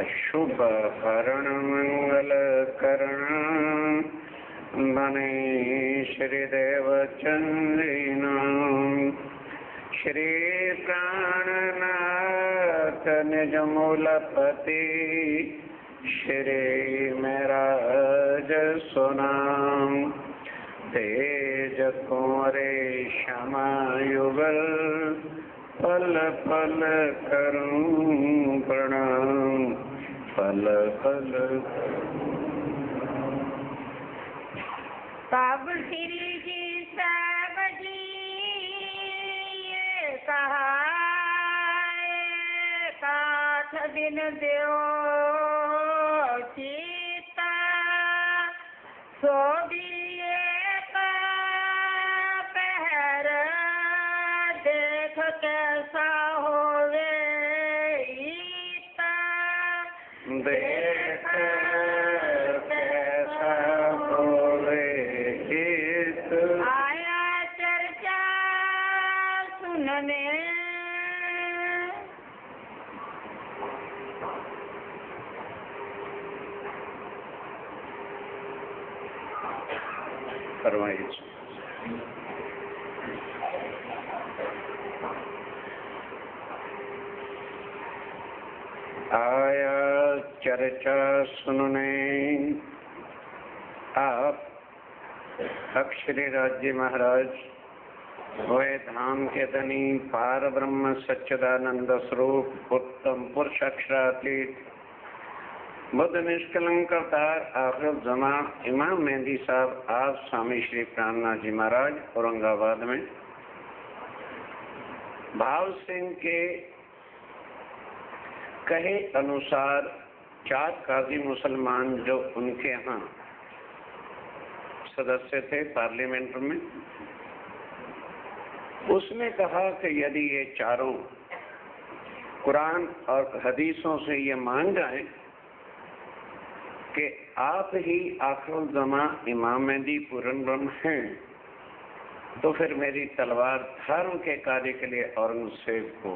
शुभ करण मंगल करण बने श्रीदेव चंद्रिना श्री प्राणनाथ निज मूलपति श्री मेराज सुनाम तेज कुंवरे श्यामा युगल पल पल करूं प्रणाम पल पल। तब श्री जी सब जी कहा काठ दिन देव सीता सो दिए का पहर देख कैसा होवे ईता देख कैसा होवे ईत आया चर्चा सुनने फरमाइए। आया चर्चा सुनने आप अक्षरी राज्य महाराज वह धाम के धनी पार ब्रह्म सच्चिदानंद स्वरूप उत्तम पुरुष अक्षरातीत बुद्ध निष्कलंक अवतार आखिर जमा इमाम मेहंदी साहब आप स्वामी श्री प्राणनाथ जी महाराज औरंगाबाद में भाव सिंह के कहे अनुसार 4 काजी मुसलमान जो उनके यहाँ सदस्य थे पार्लियामेंट में, उसने कहा कि यदि ये चारों कुरान और हदीसों से ये मान जाएं कि आप ही आखिरुल ज़मा इमाम मेहदी पूर्ण ब्रह्म हैं, तो फिर मेरी तलवार धर्म के कार्य के लिए औरंगजेब को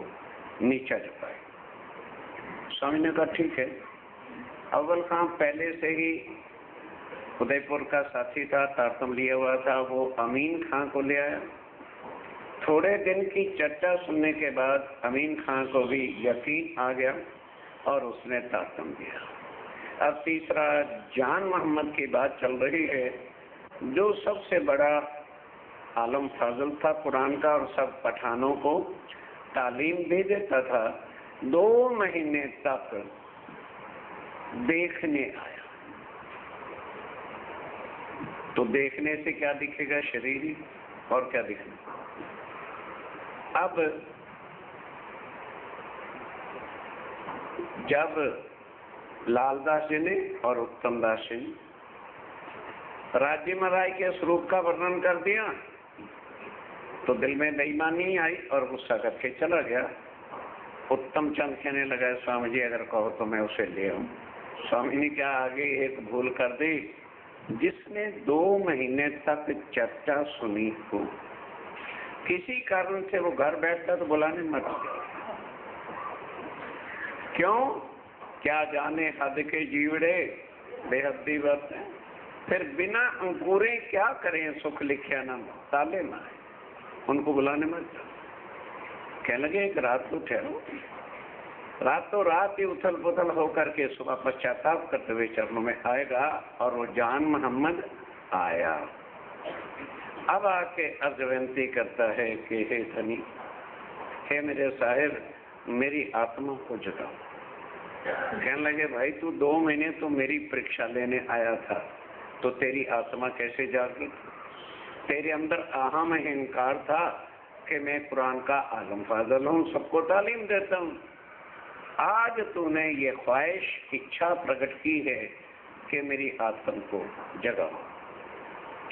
नीचा झुकाए। स्वामी ने कहा ठीक है। अव्वल खां पहले से ही उदयपुर का साथी था, तारतम लिया हुआ था, वो अमीन खां को ले आया। थोड़े दिन की चर्चा सुनने के बाद अमीन खां को भी यकीन आ गया और उसने तारतम दिया। अब तीसरा जान मोहम्मद की बात चल रही है, जो सबसे बड़ा आलम फाजल था कुरान का और सब पठानों को तालीम भी देता था। 2 महीने तक देखने आया। तो देखने से क्या दिखेगा? शरीर ही, और क्या दिखेगा? अब जब लालदास जी ने और उत्तम दास जी ने राज्य महाराज के स्वरूप का वर्णन कर दिया तो दिल में बेईमानी आई और गुस्सा करके चला गया। उत्तम चंद कहने लगा स्वामी जी अगर कहो तो मैं उसे ले आऊं। स्वामी ने क्या आगे एक भूल कर दी, जिसने 2 महीने तक चर्चा सुनी हो, किसी कारण से वो घर बैठता तो बुलाने मत। क्यों? क्या जाने हद के जीवड़े बेहद्दी बात है। फिर बिना अंकुरे क्या करें सुख लिखिया ना ताले माए, उनको बुलाने मत। कहने लगे एक रात को ठहरो। रातों रात ही उथल पुथल होकर के सुबह पश्चाताप करते हुए चरणों में आएगा और वो जान मोहम्मद आया। अब आके अर्ज विनती करता है कि हे धनी, हे मेरे साहिब, मेरी आत्मा को जगाओ। कहने लगे भाई तू 2 महीने तो मेरी परीक्षा लेने आया था, तो तेरी आत्मा कैसे जागी? तेरे अंदर अहम अहंकार था कि मैं कुरान का आलम फाजल हूँ, सबको तालीम देता हूँ। आज तूने ये ख्वाहिश इच्छा प्रकट की है कि मेरी आत्मा को जगाओ।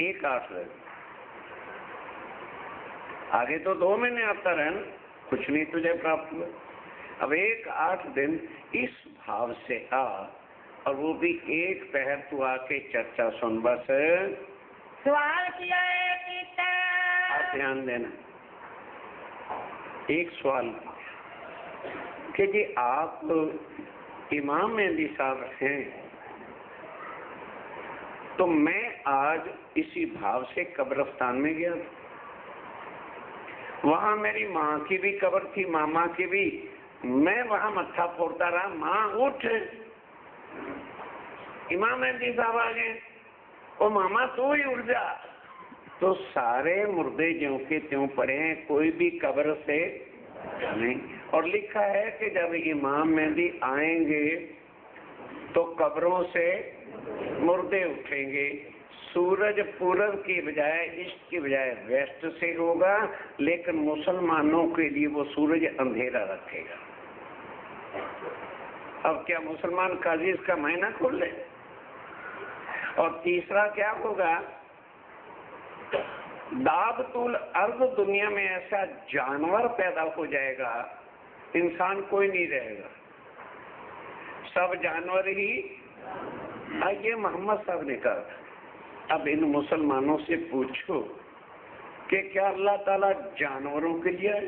1-8 दिन आगे तो 2 महीने आता रहना, कुछ नहीं तुझे प्राप्त हुआ। अब 1-8 दिन इस भाव से आ, और वो भी एक पहर तू आके चर्चा सुन। बस सवाल किया है कि आप ध्यान देना, एक सवाल कि जी आप इमाम मेहंदी साहब हैं, तो मैं आज इसी भाव से कब्रिस्तान में गया था। वहां मेरी माँ की भी कब्र थी, मामा की भी। मैं वहां मत्था फोड़ता रहा, माँ उठ, इमाम मेहंदी साहब आ गए। ओ मामा तू ही उठ जा। तो सारे मुर्दे ज्यों के त्यों पड़े हैं, कोई भी कब्र से नहीं। और लिखा है कि जब इमाम मेहंदी आएंगे तो कब्रों से मुर्दे उठेंगे। सूरज पूरब की बजाय, ईस्ट की बजाय वेस्ट से होगा, लेकिन मुसलमानों के लिए वो सूरज अंधेरा रखेगा। अब क्या मुसलमान काजी इसका महीना खोल ले? और तीसरा क्या होगा, दाबतुल अर्द दुनिया में ऐसा जानवर पैदा हो जाएगा, इंसान कोई नहीं रहेगा, सब जानवर ही। ये मोहम्मद साहब ने कहा। अब इन मुसलमानों से पूछो कि क्या अल्लाह ताला जानवरों के लिए है?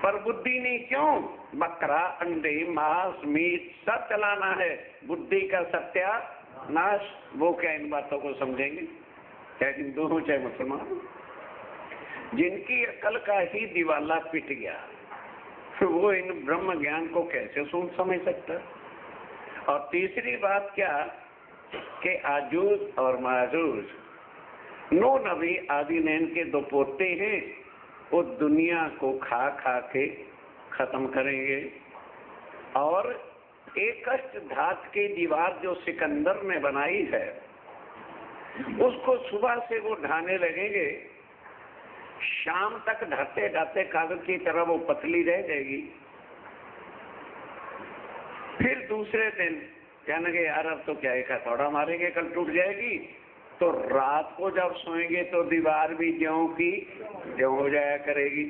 पर बुद्धि नहीं, क्यों? बकरा, अंडे, मांस, मीट सब चलाना है, बुद्धि का सत्यानाश। वो क्या इन बातों को समझेंगे? चाहे हिंदू हो चाहे मुसलमान, जिनकी अकल का ही दिवाला पिट गया, वो इन ब्रह्म ज्ञान को कैसे समझ सकता? और तीसरी बात क्या कि आजूज और माजूज, नो नबी आदि नैन के दो पोते हैं, वो दुनिया को खा खा के खत्म करेंगे। और एक कष्ट धात की दीवार जो सिकंदर ने बनाई है, उसको सुबह से वो ढाने लगेंगे, शाम तक ढाते ढाते कागज की तरह वो पतली रह जाएगी। फिर दूसरे दिन कहने यार अब तो क्या, एक हथौड़ा मारेंगे कल टूट जाएगी। तो रात को जब सोएंगे तो दीवार भी ज्यों की ज्यों हो जाया करेगी।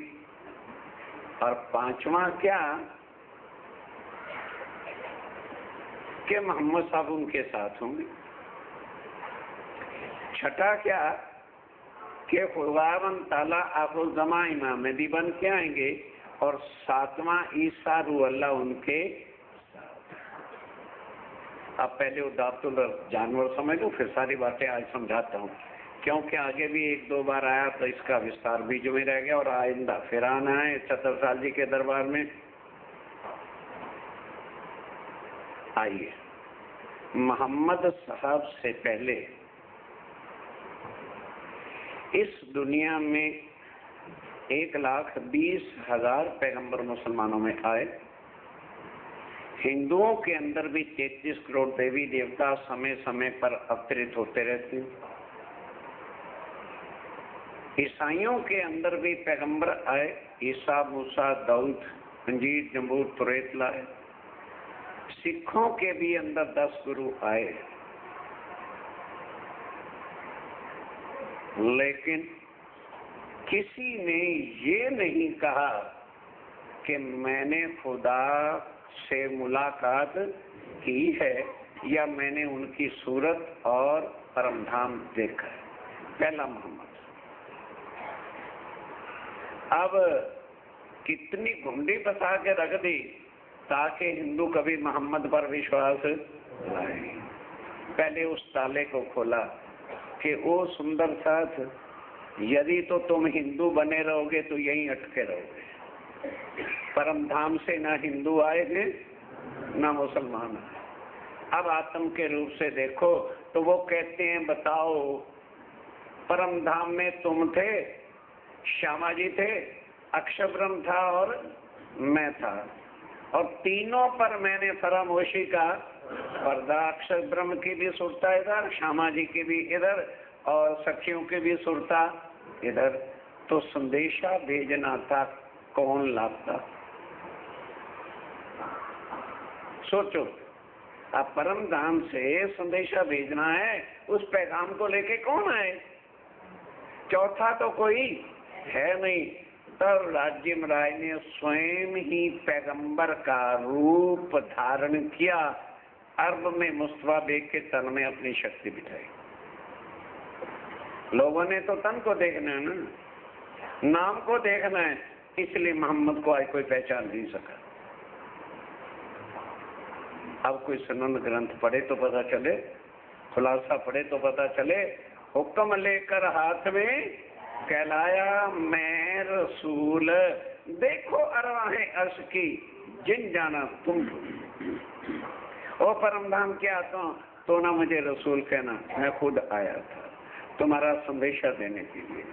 और पांचवा क्या कि मोहम्मद साहब उनके साथ होंगे। छठा क्या कि खुदावंद ताला आखिर ज़मा इमाम मेहदी बन के आएंगे। और सातवां ईसा रूह अल्लाह उनके। अब पहले वो दातुल जानवर समझ लो, फिर सारी बातें आज समझाता हूँ, क्योंकि आगे भी एक दो बार आया तो इसका विस्तार बीच में रह गया। और आइंदा फिर आना है छत्रसाल जी के दरबार में। आइए, मोहम्मद साहब से पहले इस दुनिया में 1,20,000 पैगंबर मुसलमानों में आए। हिंदुओं के अंदर भी 33 करोड़ देवी देवता समय समय पर अवतरित होते रहते हैं। ईसाइयों के अंदर भी पैगंबर आए, ईसा, मूसा, दाऊद, अंजीर, जंबूर, तुरैत लाए। सिखों के भी अंदर 10 गुरु आए, लेकिन किसी ने ये नहीं कहा कि मैंने खुदा से मुलाकात की है या मैंने उनकी सूरत और परमधाम देखा है। पहला मोहम्मद। अब कितनी घुंडी बसा के रख दी ताकि हिंदू कभी मोहम्मद पर विश्वास लाए। पहले उस ताले को खोला कि ओ सुंदर साथ, यदि तो तुम हिंदू बने रहोगे तो यहीं अटके रहोगे। परम धाम से ना हिंदू आए हैं ना मुसलमान आए। अब आत्म के रूप से देखो तो वो कहते हैं बताओ, परम धाम में तुम थे, श्यामा जी थे, अक्षब्रह्म था और मैं था, और तीनों पर मैंने फरामोशी का पर्दा। अक्षर ब्रह्म की भी सुरता इधर, श्यामा जी की भी इधर, और सखियों की भी सुरता इधर। तो संदेशा भेजना था, कौन लाता? सोचो, अब परम धाम से संदेशा भेजना है, उस पैगाम को लेके कौन आए? चौथा तो कोई है नहीं। तब राज्य राय ने स्वयं ही पैगंबर का रूप धारण किया, अरब में मुस्तफा बेग के तन में अपनी शक्ति बिठाई। लोगों ने तो तन को देखना है ना, नाम को देखना है, इसलिए मोहम्मद को आज कोई पहचान नहीं सका। अब कोई सुनन ग्रंथ पढ़े तो पता चले, खुलासा पढ़े तो पता चले। हुक्म लेकर हाथ में कहलाया मैं रसूल, देखो अरवाहें अर्श की जिन जाना तुम। ओ परम धाम के आता तो ना मुझे रसूल कहना, मैं खुद आया था तुम्हारा संदेशा देने के लिए।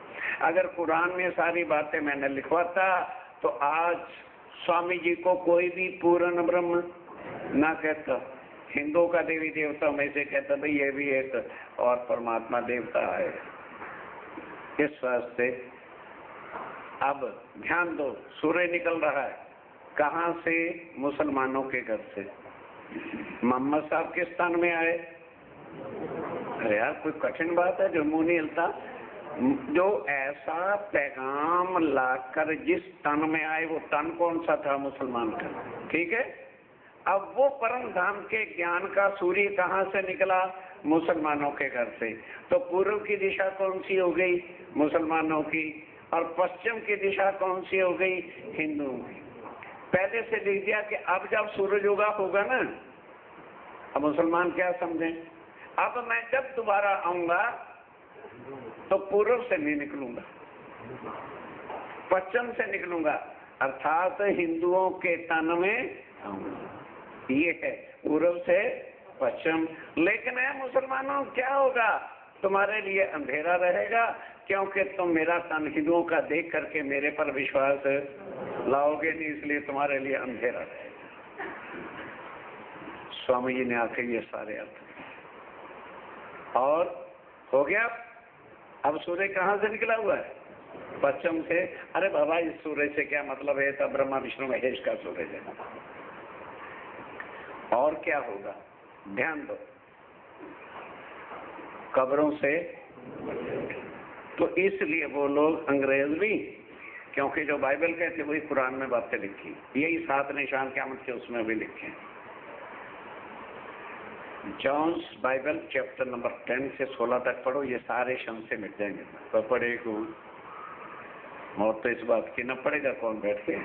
अगर कुरान में सारी बातें मैंने लिखवाता तो आज स्वामी जी को कोई भी पूर्ण ब्रह्म ना कहता। हिंदुओं का देवी देवता में से कहता भाई ये भी एक और परमात्मा देवता है। इस वास्ते अब ध्यान दो, सूर्य निकल रहा है कहाँ से? मुसलमानों के घर से। मोहम्मद साहब किस स्थान में आए? अरे यार कोई कठिन बात है जो मुंह नहीं हिलता। जो ऐसा पैगाम लाकर जिस तन में आए वो तन कौन सा था? मुसलमान का। ठीक है, अब वो परम धाम के ज्ञान का सूर्य कहाँ से निकला? मुसलमानों के घर से। तो पूर्व की दिशा कौन सी हो गई? मुसलमानों की। और पश्चिम की दिशा कौन सी हो गई? हिंदुओं की। पहले से लिख दिया कि अब जब सूरज उगा होगा ना, अब मुसलमान क्या समझें? अब मैं जब दोबारा आऊंगा तो पूर्व से नहीं निकलूंगा, पश्चिम से निकलूंगा, अर्थात हिंदुओं के तन में आऊंगा। ये है पूर्व से पश्चिम। लेकिन है मुसलमानों क्या होगा? तुम्हारे लिए अंधेरा रहेगा, क्योंकि तुम मेरा तन हिंदुओं का देख करके मेरे पर विश्वास लाओगे नहीं, इसलिए तुम्हारे लिए अंधेरा रहेगा। स्वामी जी ने आके ये सारे अर्थ और हो गया। अब सूर्य कहाँ से निकला हुआ है? पश्चिम से। अरे बाबा इस सूरज से क्या मतलब है? तब ब्रह्मा विष्णु महेश का सूरज है। और क्या होगा? ध्यान दो, कब्रों से। तो इसलिए वो लोग अंग्रेज भी, क्योंकि जो बाइबल कहते वही कुरान में बातें लिखी, यही 7 निशान क़यामत के उसमें भी लिखे। जॉन्स बाइबल चैप्टर नंबर 10 से 16 तक पढ़ो, ये सारे शब्द से मिट जाएंगे। तो पढ़े को मौत तो इस बात की न पड़ेगा कौन बैठ के,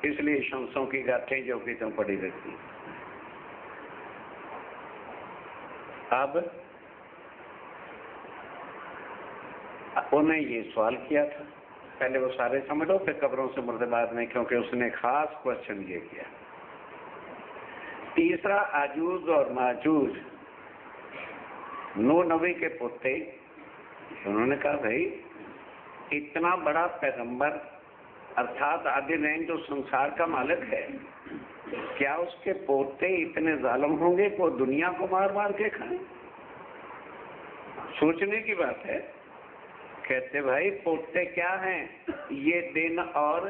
इसलिए शंसों की गाथें जो कि तुम पढ़ी रहती। अब उन्हें ये सवाल किया था, पहले वो सारे समझो फिर कब्रों से मुर्दाबाद में, क्योंकि उसने खास क्वेश्चन ये किया। तीसरा आजूज और माजूज, नूह नबी के पोते। उन्होंने कहा भाई इतना बड़ा पैगंबर अर्थात आदि नैन जो संसार का मालिक है, क्या उसके पोते इतने जालिम होंगे कि वो दुनिया को मार मार के खाएं? सोचने की बात है। कहते भाई पोते क्या हैं? ये दिन और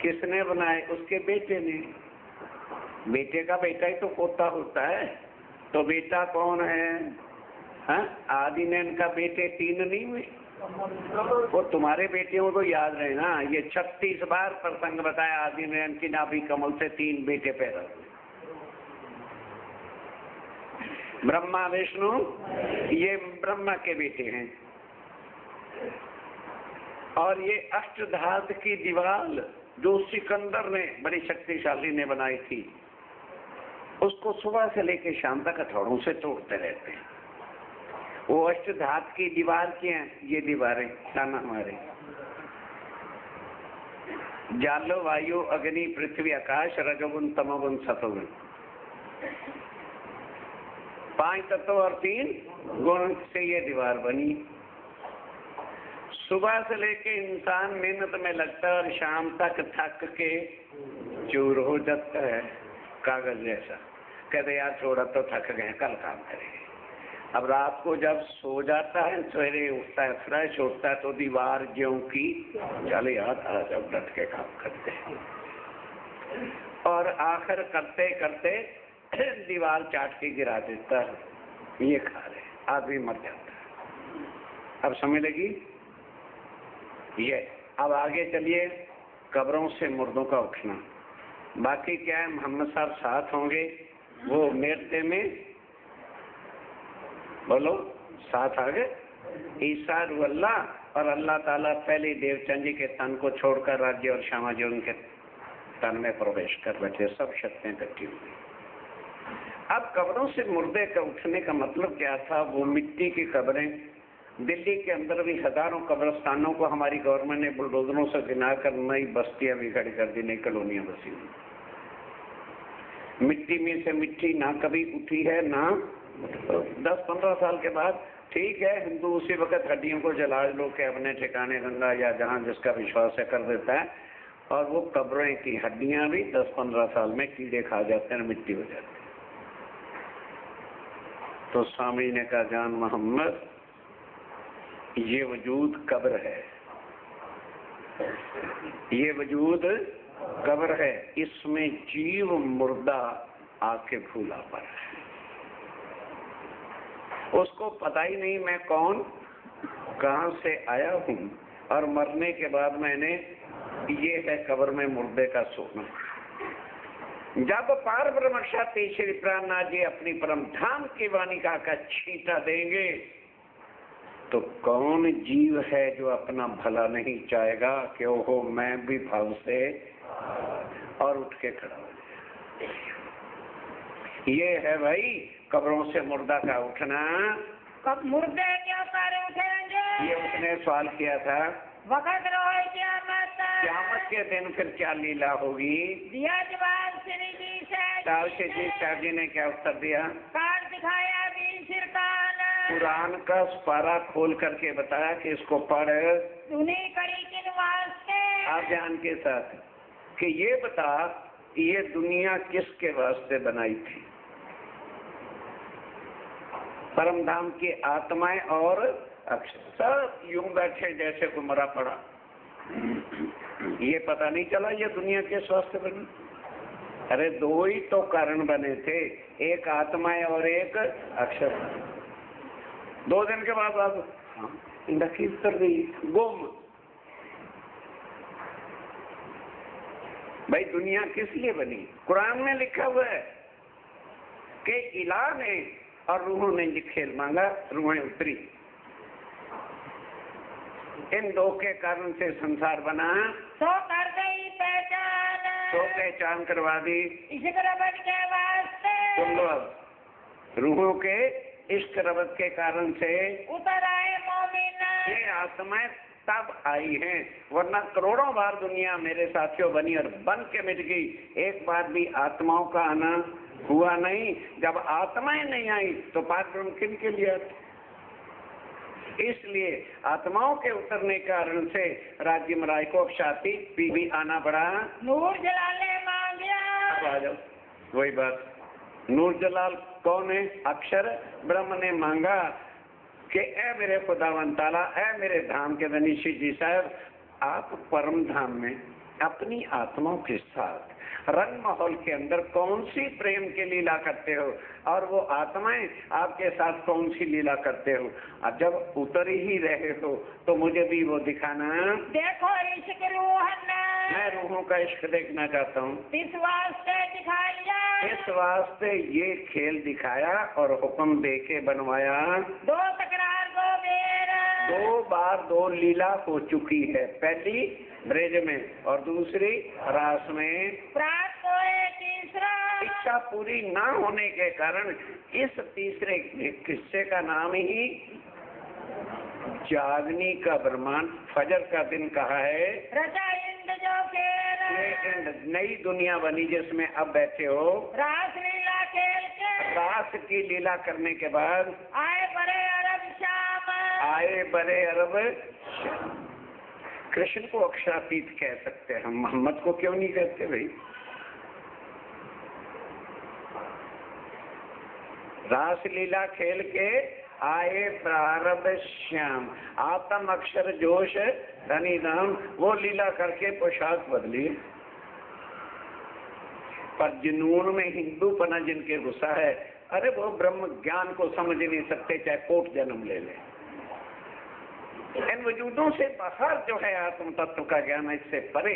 किसने बनाए? उसके बेटे ने। बेटे का बेटा ही तो पोता होता है। तो बेटा कौन है? हाँ, आदि नैन का बेटे 3 नहीं हुए? वो तुम्हारे बेटे हो तो याद रहे ना, ये 36 बार प्रसंग बताया आदि नैन की नाभि कमल से 3 बेटे पैदा हुए। ब्रह्मा विष्णु ये ब्रह्मा के बेटे हैं। और ये अष्टधातु की दीवार जो सिकंदर ने बड़ी शक्तिशाली ने बनाई थी, उसको सुबह से लेकर शाम तक हथौड़ों से तोड़ते रहते हैं। वो अष्टधातु की दीवार की हैं ये दीवारें, नाम हमारे जल वायु अग्नि पृथ्वी आकाश रजोगुण तमोगुण सतोगुण, 5 तत्व और 3 गुण से ये दीवार बनी। सुबह से लेके इंसान मेहनत में लगता है और शाम तक थक के चूर हो जाता है, कागज जैसा। कहते यार छोड़ा तो थक गए, कल काम करेंगे। अब रात को जब सो जाता है, सवेरे उठता है, फ्रेश होता है, तो दीवार ज्यों की चले यार आज अब डट के काम करते हैं। और आखिर करते करते दीवार चाट के गिरा देता है, ये खा रहे, आदमी मर जाता है। अब समझ लगी ये। अब आगे चलिए, कब्रों से मुर्दों का उठना। बाकी क्या है, मोहम्मद साहब साथ होंगे, वो मेरते में बोलो साथ आ गए। ईसा अल्लाह और अल्लाह ताला पहले देवचंद जी के तन को छोड़कर राज्य और श्यामा जी उनके तन में प्रवेश कर बैठे, सब शक्तियां इकट्ठी हुई। अब कब्रों से मुर्दे का उठने का मतलब क्या था? वो मिट्टी की कब्रें, दिल्ली के अंदर भी हजारों कब्रिस्तानों को हमारी गवर्नमेंट ने बुलडोजरों से गिना कर नई बस्तियां भी खड़ी कर दी, नई कॉलोनियां बसी। मिट्टी में से मिट्टी ना कभी उठी है ना 10-15 साल के बाद ठीक है, हिंदू उसी वक्त हड्डियों को जला लो के अपने ठिकाने गंगा या जहां जिसका विश्वास है कर देता है, और वो कब्रें की हड्डियां भी 10-15 साल में कीड़े खा जाते हैं, मिट्टी हो जाती है। तो स्वामी ने कहा, जान मोहम्मद, ये वजूद कब्र है, ये वजूद कब्र है, इसमें जीव मुर्दा आके भूला पर है। उसको पता ही नहीं मैं कौन, कहां से आया हूं, और मरने के बाद मैंने, ये है कब्र में मुर्दे का सोना। जब पार ब्रह्म शक्ति श्री प्राणनाथ जी अपनी परम धाम की वाणी का छींटा देंगे, तो कौन जीव है जो अपना भला नहीं चाहेगा कि ओहो मैं भी भव से, और उठ के खड़ा हो जाए। ये है भाई कब्रों से मुर्दा का उठना। कब मुर्दे क्यों कर उठेंगे? ये उसने सवाल किया था। वक़्त रोए क़यामत के दिन फिर क्या लीला होगी? दिया जवाब श्री जी से। साहब जी ने क्या उत्तर दिया? काट दिखाया भी सिरकान। कुरान का पारा खोल करके बताया कि इसको पढ़, तूने करी किन वास्ते? आप ध्यान के साथ कि ये बता, ये दुनिया किसके वास्ते बनाई थी? परम धाम की आत्माएं और अक्षर, सब यूं बैठे जैसे को मरा पड़ा। ये पता नहीं चला ये दुनिया किस वास्ते बनी? अरे दो ही तो कारण बने थे, एक आत्माएं और एक अक्षर। 2 दिन के बाद आप नकीब कर दी, गुम। भाई दुनिया किस लिए बनी? कुरान में लिखा हुआ है कि इलाह ने और रूहों ने ये खेल मांगा, रूहें उतरी। इन दो के कारण से संसार बना, तो कर गई पहचान, तो पहचान करवा दी इश्क रबत के वास्ते। सुन लो अब, रूहों के इश्क रबत के कारण से उतर आए मोमिन। ये आत्माएं तब आई हैं, वरना करोड़ों बार दुनिया मेरे साथियों बनी और बन के मिट गई। एक बार भी आत्माओं का आना हुआ नहीं। जब आत्माएं नहीं आई तो पार ब्रह्म किन के लिए? इसलिए आत्माओं के उतरने के कारण से राज्य मराय को क्षाति भी आना पड़ा। नूर जलाले मांगिया। अब आ जाओ वही बात, नूर जलाल कौन है? अक्षर ब्रह्म ने मांगा कि ऐ मेरे खुदावन ताला, ऐ मेरे धाम के धनीशी जी साहब, आप परम धाम में अपनी आत्माओं के साथ रंग माहौल के अंदर कौन सी प्रेम की लीला करते हो, और वो आत्माएं आपके साथ कौन सी लीला करते हो? अब जब उतर ही रहे हो तो मुझे भी वो दिखाना। देखो इश्क रूहन, मैं रूहों का इश्क देखना चाहता हूँ। इस वास्ते दिखाया, इस वास्ते ये खेल दिखाया और हुक्म दे के बनवाया। 2 तकरार 2 बेर, 2 बार 2 लीला हो चुकी है, पहली ब्रज में और दूसरी रास में। प्राप्त होए तीसरा। इच्छा पूरी ना होने के कारण इस तीसरे किस्से का नाम ही जागनी का ब्रह्मांड, फजर का दिन कहा है। रजा इंद जो खेल, ये नई दुनिया बनी जिसमें अब बैठे हो। रास लीला खेल के रास की लीला करने के बाद आए बड़े अरब शाम। आए बड़े अरब शाम। कृष्ण को अक्षरातीत कह सकते हैं, हम मोहम्मद को क्यों नहीं कहते भाई? रास लीला खेल के आए प्रारब्ध श्याम। आत्म अक्षर जोश धनी धाम, वो लीला करके पोशाक बदली। पर जुनून में हिंदू पना जिनके गुस्सा है, अरे वो ब्रह्म ज्ञान को समझ नहीं सकते चाहे कोट जन्म ले ले। इन वजूदों से बाहर जो है आत्म तत्व का ज्ञान, इससे परे।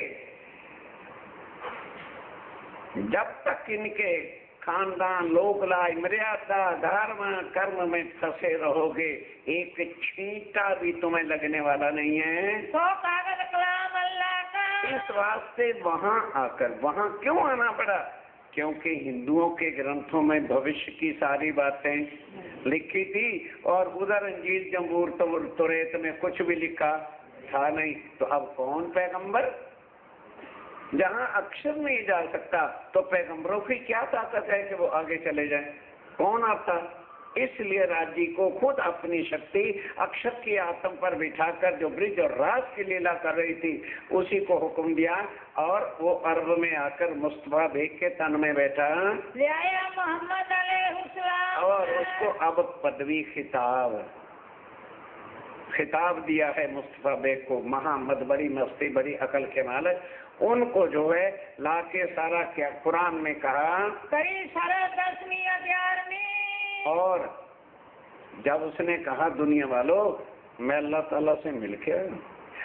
जब तक इनके खानदान, लोकलाय, मर्यादा, धर्म, कर्म में फंसे रहोगे, एक छींटा भी तुम्हें लगने वाला नहीं है। तो कागज कलाम अल्लाह का। इस वास्ते वहां आकर, वहां क्यों आना पड़ा क्योंकि हिंदुओं के ग्रंथों में भविष्य की सारी बातें लिखी थी और उधर इंजील जबूर तौरात में कुछ भी लिखा था नहीं। तो अब कौन पैगंबर? जहां अक्षर नहीं जा सकता तो पैगंबरों की क्या ताकत है कि वो आगे चले जाएं? कौन आता? इसलिए राज्य को खुद अपनी शक्ति अक्षर की आत्म पर बिठाकर जो ब्रिज और राज की लीला कर रही थी उसी को हुक्म दिया और वो अरब में आकर मुस्तफा बेग के तन में बैठा ले आया मोहम्मद अलैहिस्सलाम और उसको अब पदवी खिताब दिया है मुस्तफा बेग को। मोहम्मद बड़ी मस्ती बड़ी अकल के मालिक उनको जो है लाके सारा क्या कुरान में कहा करी सारा 10वीं 11वीं। और जब उसने कहा दुनिया वालों मैं अल्लाह ताला से मिल के आया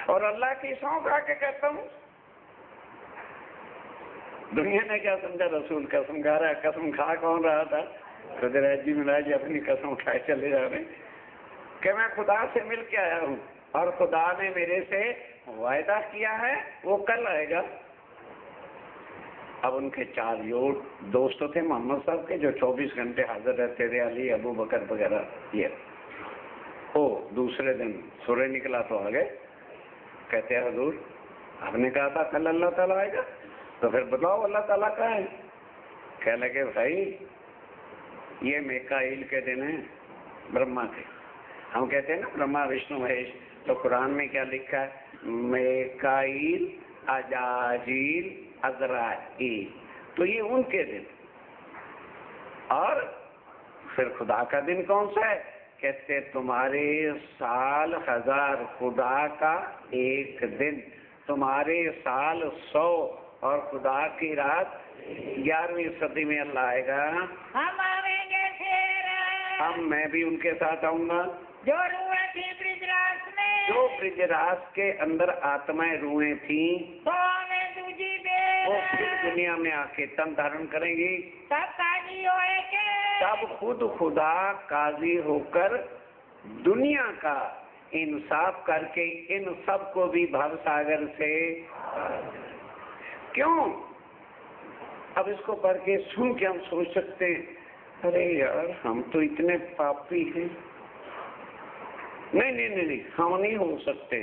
और अल्लाह की सौंह खा के कहता हूँ। दुनिया ने क्या समझा? रसूल कसम खा रहा है। कसम खा कौन रहा था? रुद्रराज जी मिला जी अपनी कसम खाए चले जा रहे कि मैं खुदा से मिल के आया हूँ और खुदा ने मेरे से वायदा किया है वो कल आएगा। अब उनके 4 दोस्त थे मोहम्मद साहब के जो 24 घंटे हाजिर रहते थे, अली अबू बकर वगैरह। ये दूसरे दिन सूर्य निकला तो आ गए। कहते हैं हुजूर आपने कहा था कल अल्लाह ताला आएगा, तो फिर बताओ अल्लाह ताला कहाँ है? कह लगे भाई ये मीकाईल के दिन है ब्रह्मा के। हम कहते हैं ना ब्रह्मा विष्णु महेश, तो कुरान में क्या लिखा है? मीकाईल अजाजील अज़राईल। तो ये उनके दिन। और फिर खुदा का दिन कौन सा है? कहते तुम्हारे साल 1000 खुदा का एक दिन, तुम्हारे साल 100 और खुदा की रात 11वीं सदी में अल्लाह आएगा। हम आवेंगे फिर मैं भी उनके साथ आऊंगा। जो रूहें थी ब्रिजराज में, जो ब्रिजराज के अंदर आत्माएं रूहें थी तो हमें दूजी वो बेर फिर दुनिया में आके तन धारण करेंगी। सब काजी होए के तब खुद खुदा काजी होकर दुनिया का इंसाफ करके इन सब को भी भव सागर से क्यों? अब इसको पढ़ के सुन के हम सोच सकते हैं अरे यार हम तो इतने पापी हैं। नहीं, हम नहीं हो सकते।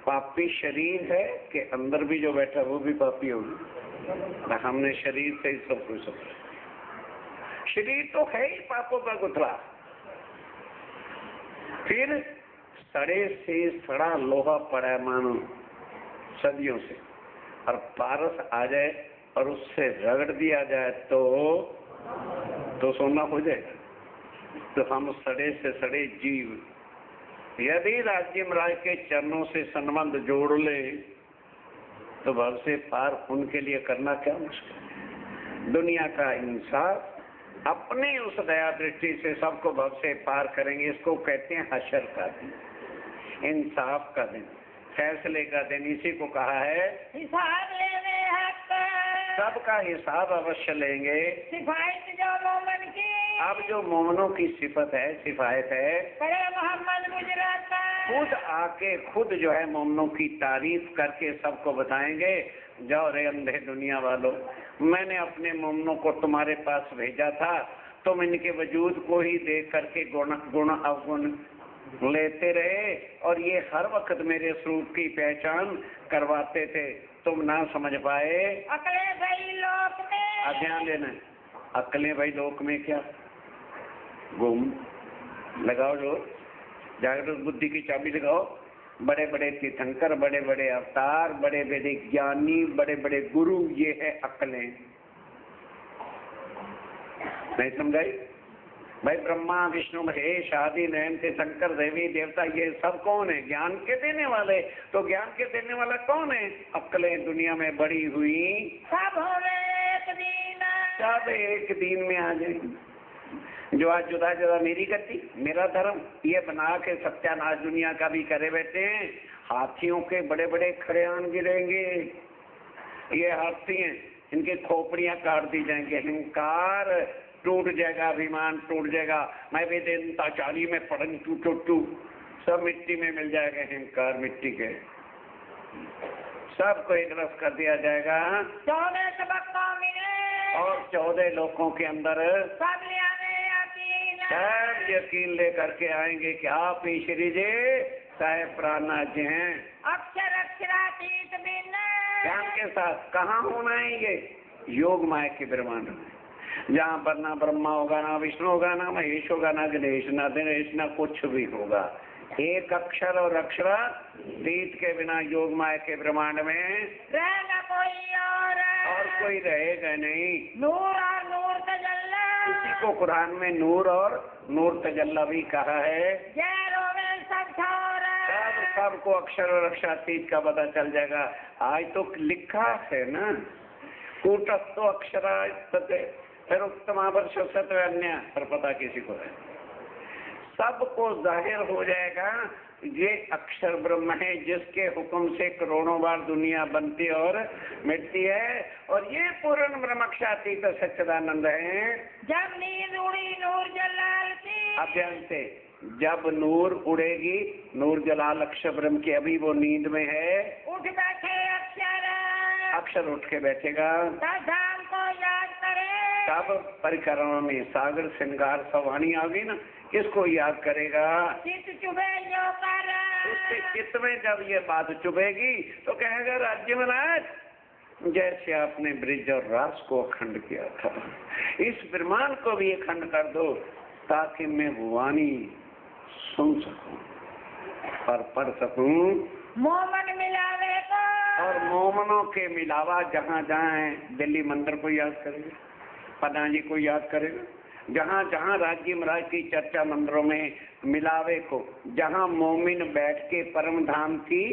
पापी शरीर है कि अंदर भी जो बैठा वो भी पापी होगी। हमने शरीर से ही सब कुछ समझा। शरीर तो है ही पापों का गुथला। फिर सड़े से सड़ा लोहा पड़ा है मानो सदियों से, और पारस आ जाए और उससे रगड़ दिया जाए तो सोना हो जाएगा। तो हम सड़े से सड़े जीव यदि राज्य महाराज के चरणों से संबंध जोड़ ले तो भव से पार उनके लिए करना क्या मुश्किल। दुनिया का इंसाफ अपने उस दया दृष्टि से सबको भव से पार करेंगे। इसको कहते हैं हशर का दिन, इंसाफ का दिन, फैसले का दिन। इसी को कहा है हिसाब लेने हक, सबका हिसाब अवश्य लेंगे। सिफायत जो मोमन की, अब जो मोमनों की सिफत है, सिफायत है, करे मोहम्मद गुजरात खुद आके खुद जो है मोमनों की तारीफ करके सबको बताएंगे। जाओ रे अंधे दुनिया वालों, मैंने अपने मोमनों को तुम्हारे पास भेजा था, तुम इनके वजूद को ही देख करके गुण अवगुण लेते रहे और ये हर वक्त मेरे स्वरूप की पहचान करवाते थे, तुम ना समझ पाए। अकले सही लोक में, ध्यान देना, अकले भाई लोक में क्या गुम लगाओ, जो जागृत बुद्धि की चाबी लगाओ। बड़े बड़े तीर्थंकर, बड़े बड़े अवतार, बड़े बड़े ज्ञानी, बड़े बड़े गुरु, ये है अकलें। नहीं समझाई भाई? ब्रह्मा विष्णु महेश आदि नयनते शंकर देवी देवता ये सब कौन है? ज्ञान के देने वाले। तो ज्ञान के देने वाला कौन है? अक्लें दुनिया में बड़ी हुई सब होवे एक दिन, सब एक दिन में आ जाएंगे। जो आज जुदा जुदा मेरी गति मेरा धर्म ये बना के सत्यानाश दुनिया का भी करे बैठे हैं। हाथियों के बड़े बड़े खड़ेआन गिरेंगे। ये हाथी हैं, इनके खोपड़ियां काट दी जाएंगे। अहंकार टूट जाएगा, अभिमान टूट जाएगा। मैं वेदांताचार्य में पढ़न टू सब मिट्टी में मिल जाएगा। अहंकार मिट्टी के सबको एक रस कर दिया जाएगा। चौने तबक्का मिले और 14 लोगों के अंदर सब ले आवे यकीन सब यकीन लेकर के आएंगे कि आप ईश्वरी जी साहेब प्राणनाथ जी हैं। अक्षर अक्षरातीत बिन ज्ञान के साथ कहाँ होना है ये योग माया के ब्रह्मांड में, जहाँ पर ना ब्रह्मा होगा, ना विष्णु होगा, ना महेश होगा, ना गणेश, ना दिनेश, ना कुछ भी होगा। एक अक्षर और अक्षरातीत के बिना योग माया के ब्रह्मांड में रहना कोई और कोई रहेगा नहीं। नूर और नूर तजल्ला इसी को कुरान में नूर और नूर तजल्ला भी कहा है। जैरो में सब छोर सबको अक्षर और अक्षरातीत का पता चल जाएगा। आज तो लिखा है ना, कूटस्थो अक्षरा फिर उत्तमा पर सत्य अन्य, पर पता किसी को है। सबको जाहिर हो जाएगा ये अक्षर ब्रह्म है, जिसके हुक्म से करोड़ों बार दुनिया बनती और मिटती है, और ये पूर्ण ब्रह्मक्षातीत सच्चिदानंद है। जब नींद उड़ी नूर जलाल की अध्ययन से जब नूर उड़ेगी, नूर जलाल अक्षर ब्रह्म की, अभी वो नींद में है, उठ बैठे अक्षर उठ के बैठेगा, धाम को याद करे। तब परिक्रमा में सागर श्रृंगार सवानी आ गई ना, किसको याद करेगा? चित चुभे जो कर उसके चित्त में जब ये बात चुभेगी तो कहेगा राज्य महाराज, जैसे आपने ब्रिज और रास को अखंड किया था, इस ब्रह्मांड को भी अखंड कर दो, ताकि मैं वाणी सुन सकूं और पढ़ सकूं। मोमन मिलावे को और मोमनों के मिलावा जहाँ जहाँ है, दिल्ली मंदिर को याद करेगा, पनाजी को याद करेगा, जहाँ जहाँ राज्य महाराज की चर्चा मंदिरों में मिलावे को, जहाँ मोमिन बैठ के परम धाम की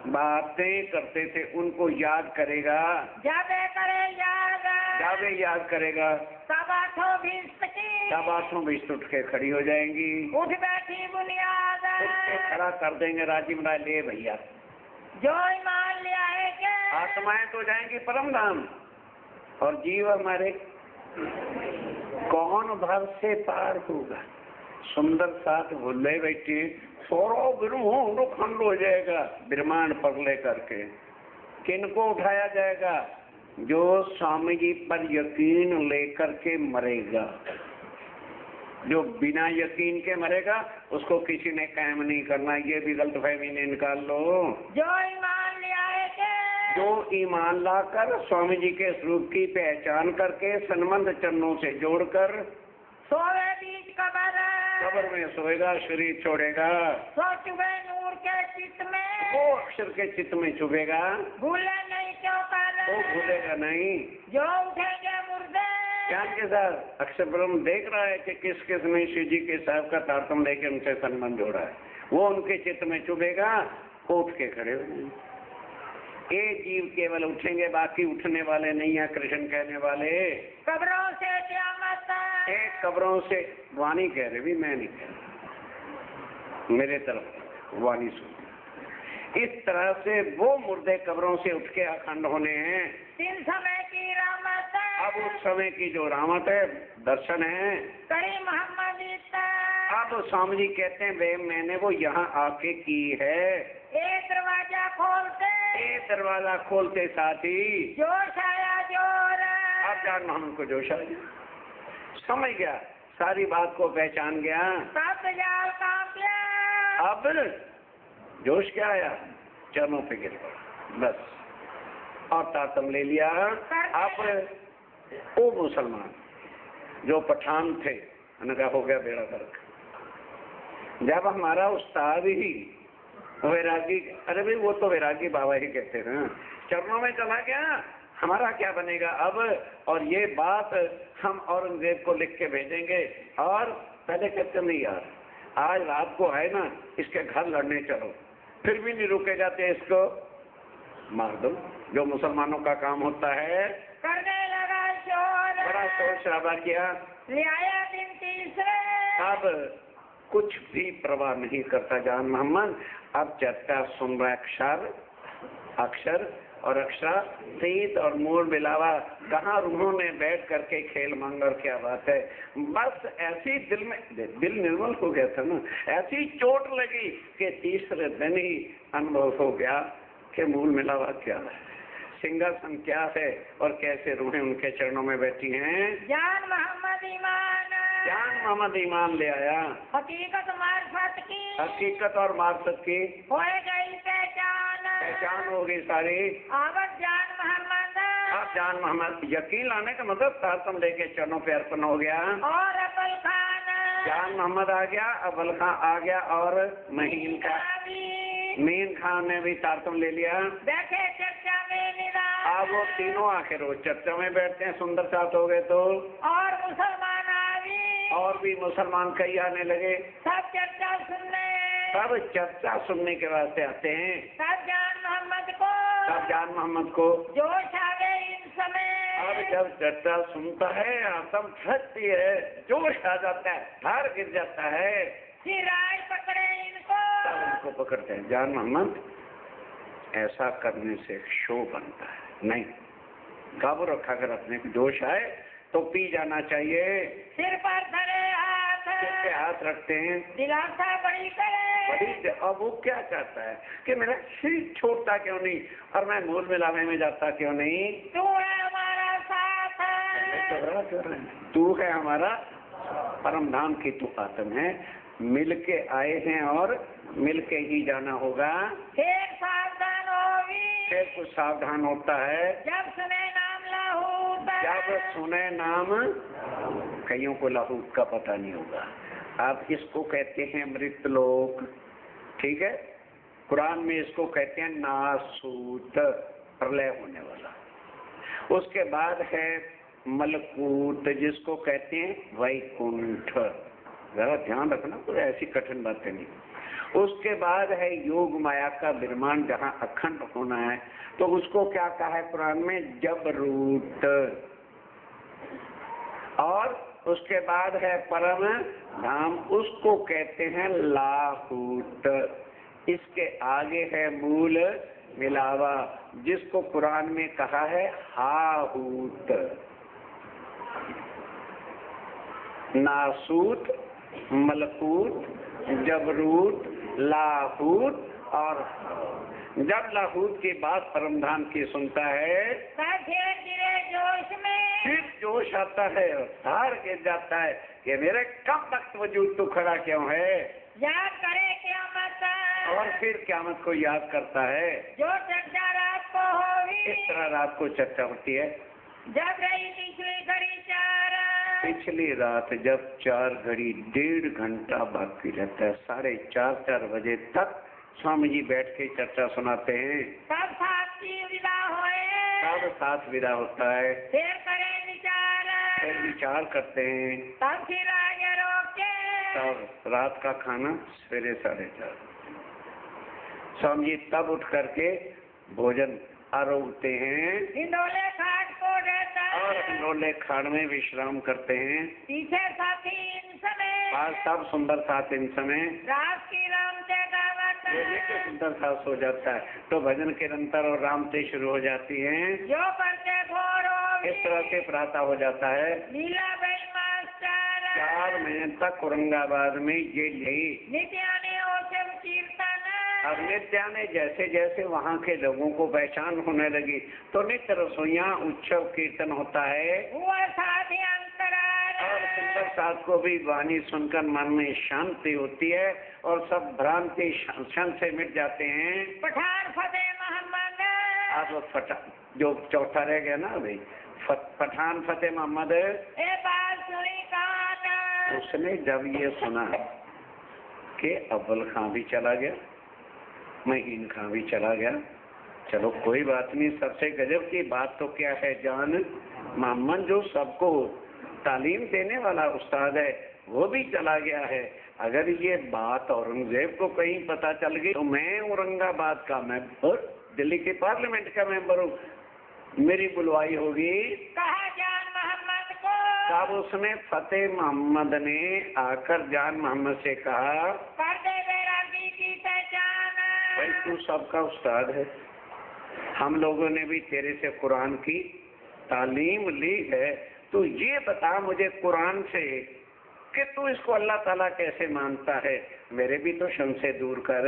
बातें करते थे, उनको याद करेगा। जाबे करे याद जाबे याद करेगा, सब आठों भीष्म की तब आठों भीष्म उठ के खड़ी हो जाएंगी, उठ बैठी बुनियाद उठ के खड़ा कर देंगे राज्य महाराज, ले भैया जो ईमान ले आएंगे। आत्माएं तो जाएंगी परम धाम, और जीव हमारे कौन भव से पार होगा। सुंदर साथ भूले बैठे, सौरव ब्रह्मांड खंड हो जाएगा ब्रह्मांड पर ले करके। किनको उठाया जाएगा? जो स्वामी जी पर यकीन लेकर के मरेगा। जो बिना यकीन के मरेगा उसको किसी ने कायम नहीं करना, ये भी गलतफहमी ने निकाल लो। जो ईमान ले आएंगे, जो ईमान लाकर स्वामी जी के स्वरूप की पहचान करके सन्मंद चरणों से जोड़कर सोवे बीच कब्र में सोएगा, शरीर छोड़ेगा, सो चुभे नूर के चित्त में, वो अक्षर के चित्त में चुभेगा, भूले नहीं क्यों कर वो भूलेगा नहीं। जो उठेंगे मुर्दे ज्ञान के साथ अक्षर ब्रह्म देख रहा है कि किस किस में शिव जी के साहब का तारतम्य लेके उनसे संबंध जोड़ा है, वो उनके चित्त में चुभेगा, उठ के खड़े हो जाएंगे। एक जीव केवल उठेंगे, बाकी उठने वाले नहीं है। कृष्ण कहने वाले कब्रों से क़यामत, एक कब्रों से वाणी कह रहे, भी मैं नहीं कह रहा, मेरे तरफ वाणी सुन। इस तरह से वो मुर्दे कब्रों से उठ के अखंड होने हैं। दिन समय की रामत, अब उस समय की जो रामत है, दर्शन है, करी मोहम्मद। अब स्वामी जी कहते हैं वे मैंने वो यहाँ आके की है। एक दरवाजा खोलते, एक दरवाजा खोलते साथ ही जोश आया जोर। अब जान मोहम्मद को जोश आ गया, समझ गया, सारी बात को पहचान गया। सब जाल कांप गया। अब जोश क्या आया? चरणों पे गिर पड़ा बस, और तातम ले लिया। अब वो मुसलमान जो पठान थे, उनका हो गया बेड़ा गर्क। जब हमारा उस्ताद ही वैरागी, अरे भाई वो तो वैरागी बाबा ही कहते हैं, चरणों में चला गया, हमारा क्या बनेगा अब? और ये बात हम औरंगजेब को लिख के भेजेंगे। और पहले कहते नहीं यार, आज रात को है ना, इसके घर लड़ने चलो, फिर भी नहीं रुकेगा तो इसको मार दो। जो मुसलमानों का काम होता है। करने लगा शोर, बड़ा शोर शराबा किया। ले आया दिन तीसरे, अब कुछ भी परवाह नहीं करता जान मोहम्मद। अब चर्चा सुन रहा, अक्षर अक्षर और अक्षरातीत और मूल मिलावा, कहाँ उन्होंने बैठ करके खेल मंगर, क्या बात है। बस ऐसी दिल में, दिल निर्मल हो गया था ना, ऐसी चोट लगी कि तीसरे दिन ही अनुभव हो गया कि मूल मिलावा क्या है। सिंहासन क्या है और कैसे रूहें उनके चरणों में बैठी हैं। जान मोहम्मद ईमान, जान मोहम्मद ईमान ले आया, हकीकत मार्फत की, हकीकत और मार्फत की हो गई पहचान हो गई सारी। आवत जान मोहम्मद, अब जान मोहम्मद, यकीन लाने का मतलब तारतम लेके चरणों पे अर्पण हो गया। और अबल खान, जान मोहम्मद आ गया, अबल खां आ गया और महीन का मीन खान ने भी तारतम ले लिया। देखे चर्चा में निराश, अब वो तीनों आखिर रोज चर्चा में बैठते हैं, सुंदर साथ हो गए तो। और मुसलमान आवी, और भी मुसलमान कई आने लगे, सब चर्चा सुनने, सब चर्चा सुनने के वास्ते आते हैं। सब जान मोहम्मद को, सब जान मोहम्मद को जोश आ गए इन समय। अब जब चर्चा सुनता है आत्म शक्ति है, जोश आ जाता है, धार गिर जाता है, फिर राय पकड़े इनको, तब उनको पकड़ते हैं। जान मोहम्मद, ऐसा करने से शो बनता है, नहीं, काबू रखा कर अपने को, जोश आए तो पी जाना चाहिए। सिर पर धरे हाथ, सिर पे हाथ रखते हैं, दिलासा बड़ी करे, बड़ी। अब वो क्या चाहता है कि मेरा सिर छोड़ता क्यों नहीं और मैं मूल मिलावे में जाता क्यों नहीं। तू है हमारा साथ, तू है हमारा परम धाम की तू आत्म है, मिलके आए हैं और मिलके ही जाना होगा। फिर सावधान होगी, फिर कुछ सावधान होता है जब सुने नाम लाहूत, जब सुने नाम। कईयों को लाहूत का पता नहीं होगा। आप इसको कहते हैं मृत लोक, ठीक है, कुरान में इसको कहते हैं नासूत, प्रलय होने वाला। उसके बाद है मलकूत, जिसको कहते हैं वैकुंठ। जरा ध्यान रखना, कोई ऐसी कठिन बातें नहीं। उसके बाद है योग माया का विरमान, जहाँ अखंड होना है, तो उसको क्या कहा है कुरान में, जबरूत। और उसके बाद है परम धाम, उसको कहते हैं लाहूत। इसके आगे है मूल मिलावा, जिसको कुरान में कहा है हाहूत। नासूत, मलकूत, जबरूत, लाहूत। और जब लाहूत की बात परमधाम की सुनता है, फिर गिरे जोश में, फिर जोश आता है और धार गिर जाता है कि मेरे कब वक्त वजूद तो खड़ा क्यों है। याद करे क़यामत, और फिर क़यामत को याद करता है। जो चर्चा रात को होगी, इस तरह रात को चर्चा होती है। जब रही पिछली घड़ी 4, पिछली रात जब 4 घड़ी 1.5 घंटा बाकी रहता है, 4:30 बजे तक स्वामी जी बैठ के चर्चा सुनाते हैं। तब साथ की विदा होए, तब साथ विदा होता है, फिर करें विचार, फिर विचार करते हैं। तब फिर आगे रोके, तब रात का खाना सवेरे 4:30। स्वामी जी तब उठ करके भोजन आरोगते हैं हिंडोले खाट को रहता और हिंडोले खाट में विश्राम करते हैं। पीछे साथी इन समय, आज सब सुंदर साथ इन समय रात की राम से गावत, सुंदर साथ हो जाता है, तो भजन के अंतर और रामते शुरू हो जाती हैं। जो करते घोर इस तरह से प्रातः हो जाता है। लीला भाई मास्टर 4 महीने तक औरंगाबाद में ये यही नित्याने ओसम कीर्तन, अब नित्या ने जैसे जैसे वहाँ के लोगों को पहचान होने लगी, तो नित्य रसोइया उत्सव कीर्तन होता है। हुआ साथी अंतरार, और सुंदर साथ को भी वाणी सुनकर मन में शांति होती है और सब भ्रांति क्षण से मिट जाते हैं। पठान फतेह मोहम्मद, अब जो चौथा रह गया ना अभी, पठान फतेह मोहम्मद, ए बात सुनी कहां, उसने जब ये सुना कि अव्वल खां भी चला गया, महीन खां भी चला गया, चलो कोई बात नहीं, सबसे गजब की बात तो क्या है, जान मोहम्मद जो सबको तालीम देने वाला उस्ताद है वो भी चला गया है। अगर ये बात औरंगजेब को कहीं पता चल गई तो मैं औरंगाबाद का मेंबर, दिल्ली के पार्लियामेंट का मेंबर हूँ, मेरी बुलवाई होगी। कहा जान मोहम्मद को, तब उसने फतेह मोहम्मद ने आकर जान मोहम्मद से कहा, कर दे बैरागी की पहचान, भाई तू सबका उस्ताद है, हम लोगों ने भी तेरे से कुरान की तालीम ली है, तो ये बता मुझे कुरान से कि तू इसको अल्लाह ताला कैसे मानता है, मेरे भी तो शम से दूर कर।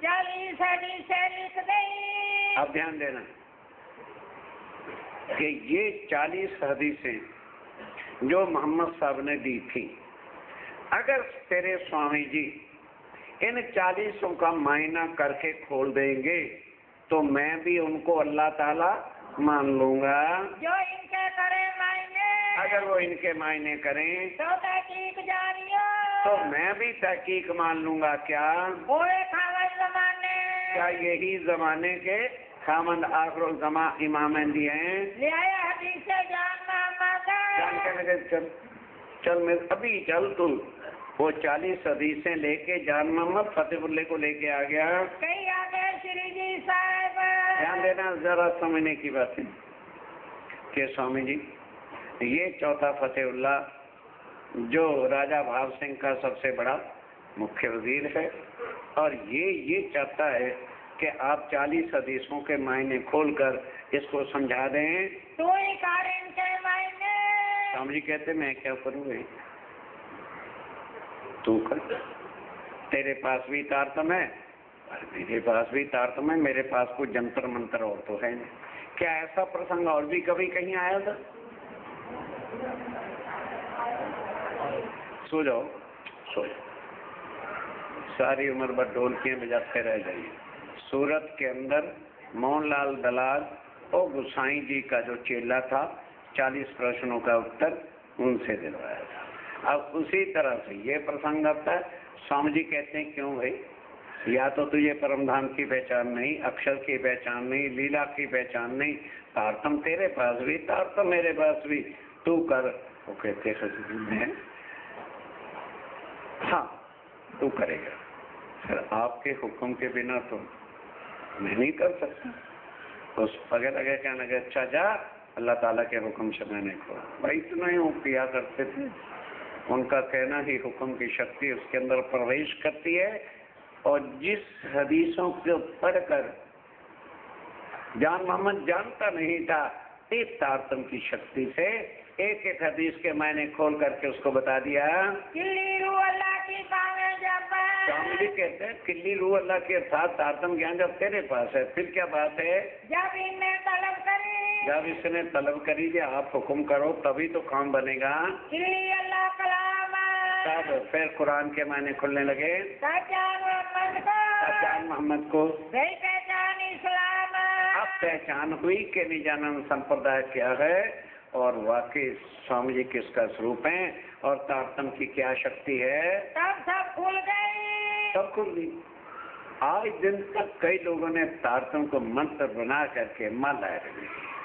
40 सदी से लिख दे, अब ध्यान देना, कि ये 40 हदीसें जो मोहम्मद साहब ने दी थी, अगर तेरे स्वामी जी इन 40 का मायना करके खोल देंगे तो मैं भी उनको अल्लाह ताला मान लूंगा। जो इनके करे मायने, अगर वो इनके मायने करें तो तहकीक जानियो, तो मैं भी तहकीक मान लूंगा। क्या पूरे खावत जमाने, क्या यही जमाने के खामंद आखिरुल जमा इमाम दिए हैं? ले आया हदीस से जान मोहम्मद। जान के लगे चल चल मैं अभी चल तू वो 40 हदीसें लेके जान मोहम्मद फतेहुल्ले को लेके आ गया। कहीं आगे श्री जी साहब, ध्यान देना, जरा समझने की बात है कि स्वामी जी ये चौथा फतेहुल्ला जो राजा भाव सिंह का सबसे बड़ा मुख्य वजीर है, और ये चाहता है कि आप 40 हदीसों के मायने खोलकर इसको समझा दें। तू ही कर इनके मायने। स्वामी जी कहते मैं क्या करूँगा, तू कर। तेरे पास भी तारतम है और मेरे पास भी तारतम है, मेरे पास कोई जंतर मंत्र और तो है नहीं। क्या ऐसा प्रसंग और भी कभी कहीं आया था? सो जाओ सो जाओ, सारी उम्र भर ढोलकियां बजाते रह जाइए। सूरत के अंदर मोहनलाल दलाल और गुसाई जी का जो चेला था, 40 प्रश्नों का उत्तर उनसे दिलवाया था। अब उसी तरह से ये प्रसंग आता है। स्वामी जी कहते हैं क्यों भाई, या तो तुझे परमधाम की पहचान नहीं, अक्षर की पहचान नहीं, लीला की पहचान नहीं, तारतम तेरे पास भी तारतम मेरे पास भी, तू कर। वो कहते हैं हाँ तू करेगा, फिर आपके हुक्म के बिना तो मैं नहीं कर सकता। उस अगर कहने लगे अच्छा जा अल्लाह ताला के हुक्म से मैंने खोला। भाई इतना ही वो किया करते थे। उनका कहना ही हुक्म की शक्ति उसके अंदर प्रवेश करती है, और जिस हदीसों को पढ़कर जान मोहम्मद जानता नहीं था, इस तारतम की शक्ति से एक एक हदीस के मैंने खोल करके उसको बता दिया। किल्ली रूह अल्लाह की पावे जब, स्वामी जी कहते हैं किल्ली रूह अल्लाह के साथ तारतम ज्ञान जब तेरे पास है, फिर क्या बात है? जब इनने तलब करी, जब इसने तलब करी कि आप हुक्म करो तभी तो काम बनेगा। किल्ली अल्लाह कलाम, तब फिर कुरान के मायने खुलने लगे। पहचान मोहम्मद को, पहचान मोहम्मद को, गई पहचान इस्लाम। अब पहचान हुई कि निजानंद संप्रदाय क्या है और वाकई स्वामी जी किसका स्वरूप है और तारतम की क्या शक्ति है। तब सब खुल गई। सब खुल गई। आज दिन तक कई लोगों ने तारतम को मंत्र बना करके माला है,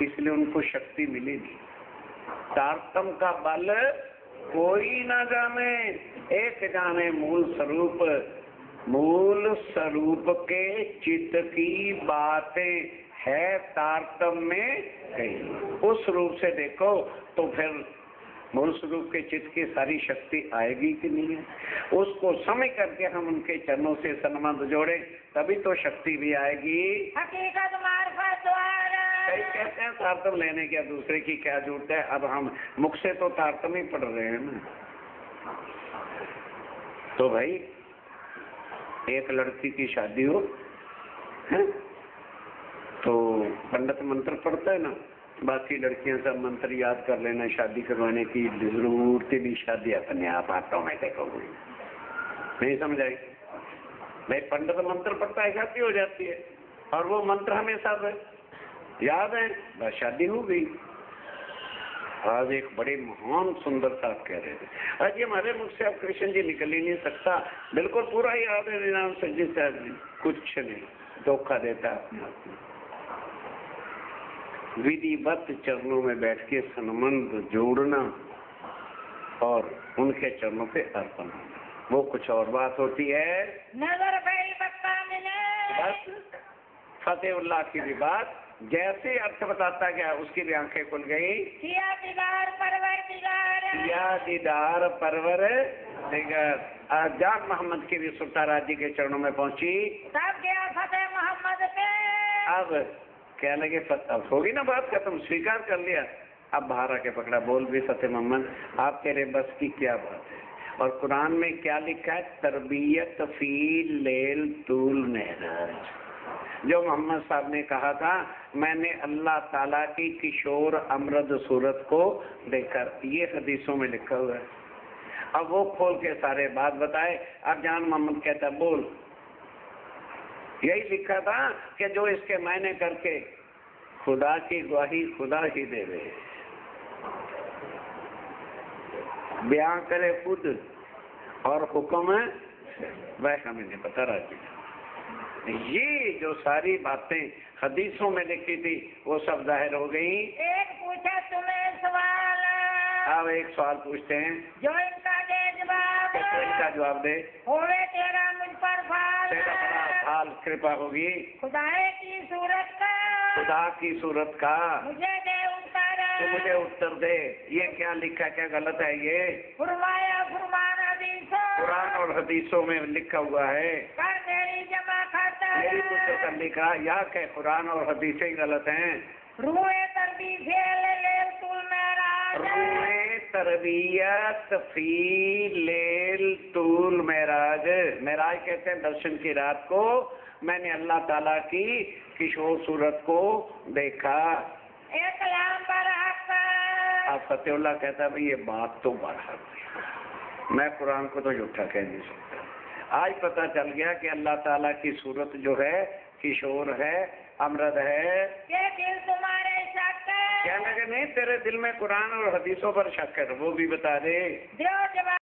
इसलिए उनको शक्ति मिली नहीं। तारतम का बल कोई ना जाने, एक जाने मूल स्वरूप के चित्त की बातें है तारतम में कहीं। उस रूप से देखो तो फिर मूल स्वरूप के चित्त की सारी शक्ति आएगी कि नहीं है। उसको समझ करके हम उनके चरणों से संबंध जोड़े तभी तो शक्ति भी आएगी। हकीकत मार्फत द्वारा। कई कहते हैं तारतम लेने क्या दूसरे की क्या जरूरत है, अब हम मुख से तो तारतम ही पढ़ रहे हैं ना। तो भाई एक लड़की की शादी हो है? तो पंडित मंत्र पढ़ता है ना, बाकी लड़कियां सब मंत्र याद कर लेना, शादी करवाने की जरूरत भी शादी अपने आप ऑटोमेटिक हो गई। नहीं समझ आई? भाई पंडित मंत्र पढ़ता है शादी हो जाती है, और वो मंत्र हमेशा याद है, बस शादी हो गई। आज एक बड़े महान सुंदर साहब कह रहे थे, आज ये हमारे मुख से अब कृष्ण जी निकल ही नहीं सकता, बिल्कुल पूरा याद है निजाम संजीत साहब जी, कुछ नहीं, धोखा देता है अपने आप में। विधिवत चरणों में बैठ के संबंध जोड़ना और उनके चरणों पे अर्पण होना, वो कुछ और बात होती है। नजर गई बत्ता मिले, बस फतेहुल्लाह की भी बात जैसे अर्थ बताता गया उसकी भी आंखें खुल गई। किया दीदार परवर दीदार, किया दीदार परवर दिगार। जान मोहम्मद की भी सुल्तान राजी के चरणों में पहुंची। तब गया फतेह मोहम्मद पे। अब क्या लगे, अब होगी ना बात खत्म, स्वीकार कर लिया। अब बाहर आके पकड़ा, बोल भी फतेह मोहम्मद आप तेरे बस की क्या बात है। और कुरान में क्या लिखा है, तरबियत फी लेल तूल मेहराज, जो मोहम्मद साहब ने कहा था, मैंने अल्लाह ताला की किशोर अमृत सूरत को देखकर, ये हदीसों में लिखा हुआ है। अब वो खोल के सारे बात बताए। अब जान मोहम्मद कहता बोल, यही लिखा था कि जो इसके मायने करके खुदा की गवाही खुदा ही देवे, बयां करे खुद और हुक्म वह हमें नहीं पता राजी। ये जो सारी बातें हदीसों में लिखी थी वो सब जाहिर हो गई। एक पूछा तुम्हें सवाल, अब एक सवाल पूछते हैं, जो इनका दे जवाब, तो इनका जवाब दे, होवे तेरा मुझ पर फाल, तेरा बड़ा हाल कृपा होगी खुदाए की सूरत का, खुदा की सूरत का, मुझे दे उत्तर, तो मुझे उत्तर दे। ये क्या लिखा, क्या गलत है? ये फरमाया फरमान हदीसों, कुरान और हदीसों में लिखा हुआ है। कर मेरी जमा खाता, यही कुछ कर लिखा, या क्या कुरान और हदीसें ही गलत हैं? रूए तरबी ले तुल मेरा, रूए तरबियत फी लेल तूल मेराज। मेराज कहते हैं दर्शन की रात को मैंने अल्लाह ताला की किशोर सूरत को देखा। एक कलाम पर हक, अब फतेहुल्लाह कहता भाई ये बात तो बरहक है, मैं कुरान को तो झूठा कह नहीं सकता। आज पता चल गया कि अल्लाह ताला की सूरत जो है किशोर है, अमृत है। ये दिल तुम्हारे शक है, क्या लगे नहीं तेरे दिल में कुरान और हदीसों पर शक है, तो वो भी बता दे। दो जवाब।